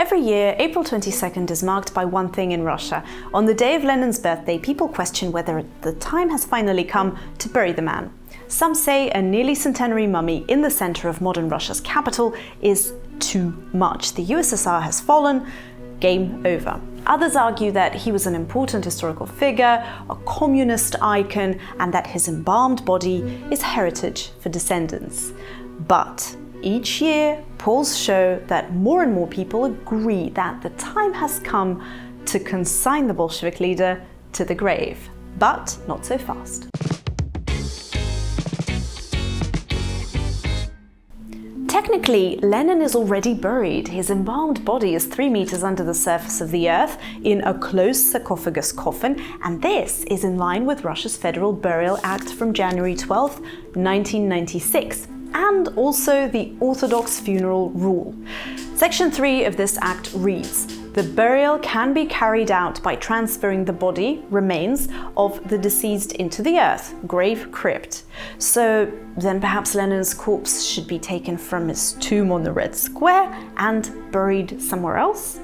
Every year, April 22nd is marked by one thing in Russia. On the day of Lenin's birthday, people question whether the time has finally come to bury the man. Some say a nearly centenary mummy in the center of modern Russia's capital is too much. The USSR has fallen, game over. Others argue that he was an important historical figure, a communist icon, and that his embalmed body is heritage for descendants. But each year, polls show that more and more people agree that the time has come to consign the Bolshevik leader to the grave. But not so fast. Technically, Lenin is already buried. His embalmed body is 3 meters under the surface of the earth in a closed sarcophagus coffin, and this is in line with Russia's Federal Burial Act from January 12, 1996. And also the Orthodox funeral rule. Section 3 of this act reads, "The burial can be carried out by transferring the body, remains, of the deceased into the earth, grave, crypt." So then perhaps Lenin's corpse should be taken from his tomb on the Red Square and buried somewhere else?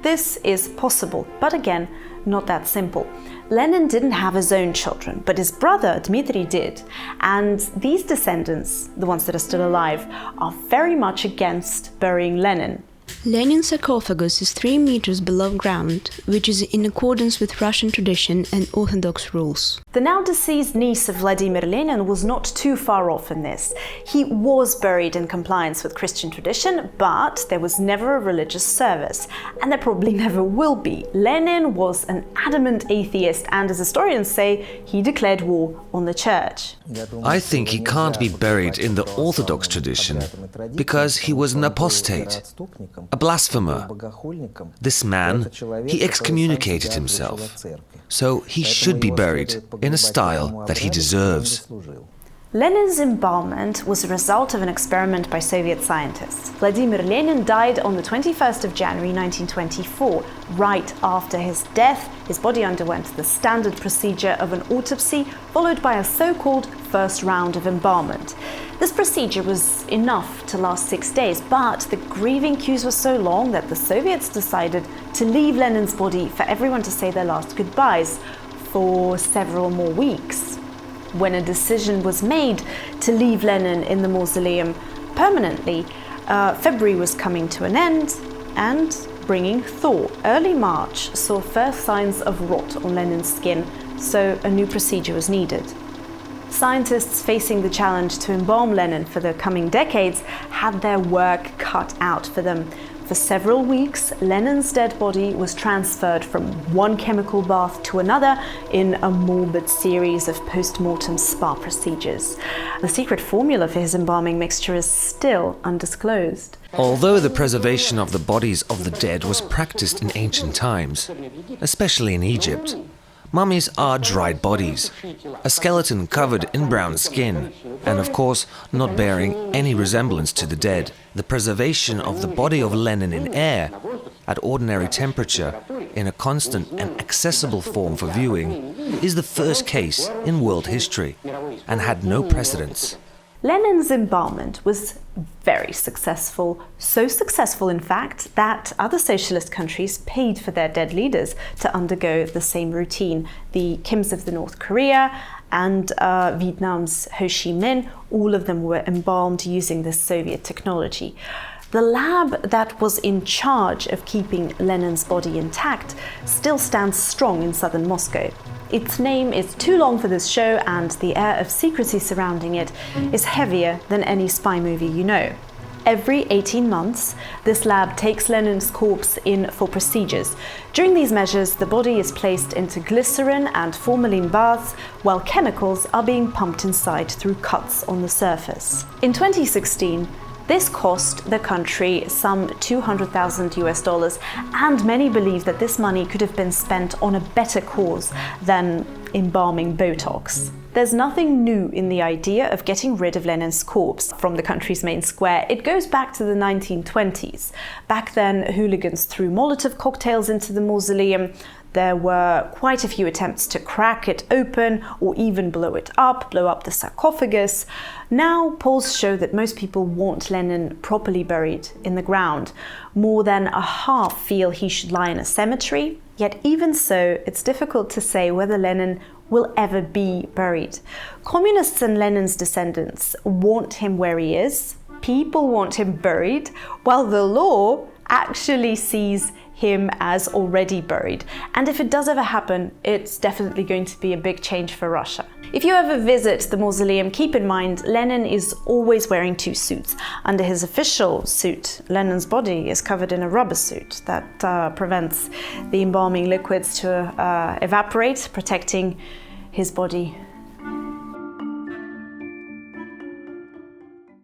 This is possible, but again, not that simple. Lenin didn't have his own children, but his brother Dmitry did. And these descendants, the ones that are still alive, are very much against burying Lenin. Lenin's sarcophagus is 3 meters below ground, which is in accordance with Russian tradition and Orthodox rules. The now deceased niece of Vladimir Lenin was not too far off in this. He was buried in compliance with Christian tradition, but there was never a religious service, and there probably never will be. Lenin was an adamant atheist, and as historians say, he declared war on the church. I think he can't be buried in the Orthodox tradition because he was an apostate, a blasphemer. This man, he excommunicated himself, so he should be buried in a style that he deserves. Lenin's embalmment was a result of an experiment by Soviet scientists. Vladimir Lenin died on the 21st of January 1924. Right after his death, his body underwent the standard procedure of an autopsy, followed by a so-called first round of embalmment. This procedure was enough to last 6 days, but the grieving queues were so long that the Soviets decided to leave Lenin's body for everyone to say their last goodbyes for several more weeks. When a decision was made to leave Lenin in the mausoleum permanently, February was coming to an end and bringing thaw. Early March saw first signs of rot on Lenin's skin, so a new procedure was needed. Scientists facing the challenge to embalm Lenin for the coming decades had their work cut out for them. For several weeks, Lenin's dead body was transferred from one chemical bath to another in a morbid series of post-mortem spa procedures. The secret formula for his embalming mixture is still undisclosed. Although the preservation of the bodies of the dead was practiced in ancient times, especially in Egypt, mummies are dried bodies, a skeleton covered in brown skin, and of course not bearing any resemblance to the dead. The preservation of the body of Lenin in air, at ordinary temperature, in a constant and accessible form for viewing, is the first case in world history, and had no precedents. Lenin's embalmment was very successful, so successful in fact that other socialist countries paid for their dead leaders to undergo the same routine. The Kims of the North Korea and Vietnam's Ho Chi Minh, all of them were embalmed using this Soviet technology. The lab that was in charge of keeping Lenin's body intact still stands strong in southern Moscow. Its name is too long for this show, and the air of secrecy surrounding it is heavier than any spy movie you know. Every 18 months, this lab takes Lenin's corpse in for procedures. During these measures, the body is placed into glycerin and formalin baths, while chemicals are being pumped inside through cuts on the surface. In 2016, this cost the country some $200,000, and many believe that this money could have been spent on a better cause than embalming Botox. There's nothing new in the idea of getting rid of Lenin's corpse from the country's main square. It goes back to the 1920s. Back then, hooligans threw Molotov cocktails into the mausoleum. There were quite a few attempts to crack it open or even blow up the sarcophagus. Now, polls show that most people want Lenin properly buried in the ground. More than a half feel he should lie in a cemetery. Yet even so, it's difficult to say whether Lenin will ever be buried. Communists and Lenin's descendants want him where he is. People want him buried, while the law actually sees him as already buried. And if it does ever happen, it's definitely going to be a big change for Russia. If you ever visit the mausoleum, keep in mind Lenin is always wearing two suits. Under his official suit, Lenin's body is covered in a rubber suit that prevents the embalming liquids to evaporate, protecting his body